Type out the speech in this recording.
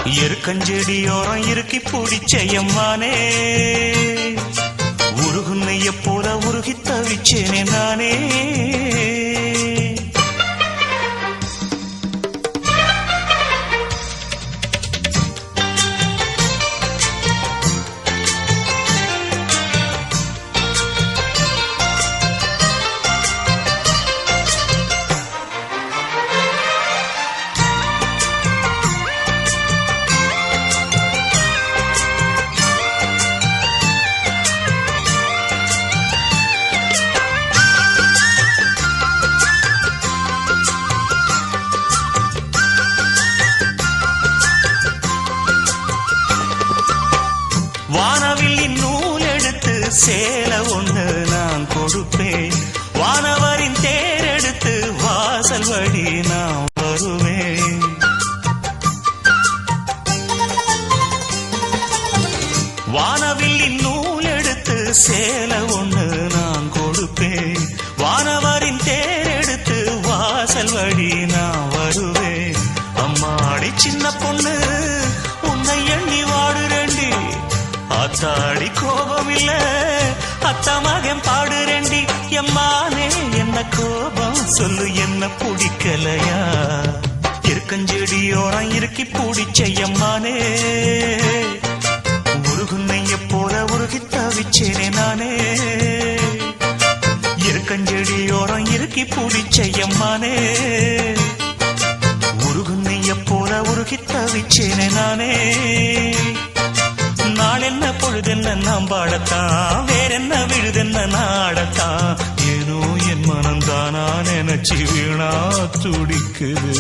எருக்கஞ்செடியோரம் இறுக்கி பிடிச்சையம்மானே உருகுன்னைய போல உருகி தவிச்சேனே நானே. வானவில்லின் நூல் எடுத்து சேல ஒண்ணு நான் கொடுப்பேன், வானவரின் தேரெடுத்து வாசல் வழி நான் வருவேன். வானவில்லின் நூல் எடுத்து சேல ஒண்ணு நான் கொடுப்பேன், வானவரின் தேரெடுத்து வாசல் வழி நான் வருவேன். அம்மாடி சின்ன பொண்ணு உன்னை எண்ணி வாடுறேண்டி, ஆத்தாடி கோபம் இல்ல அத்தா மகன் பாடுறேண்டி. எம்மானே என்ன கோபம் சொல்லு, என்ன பிடிக்கலையா? எருக்கஞ்செடியோரம் இறுக்கி பிடிச்சையம்மானே உருகுன்னைய போல உருகி தவிச்சேனே நானே. எருக்கஞ்செடியோரம் இறுக்கி பிடிச்சையம்மானே உருகுன்னைய போல உருகி தவிச்சேனே நானே. நாளென்ன பொழுதென்ன நாம் பாடத்தான், வேறென்ன விழுதென்ன நாடத்தான், ஏனோ என் மனம்தானா நினைச்சு வீணா துடிக்குது.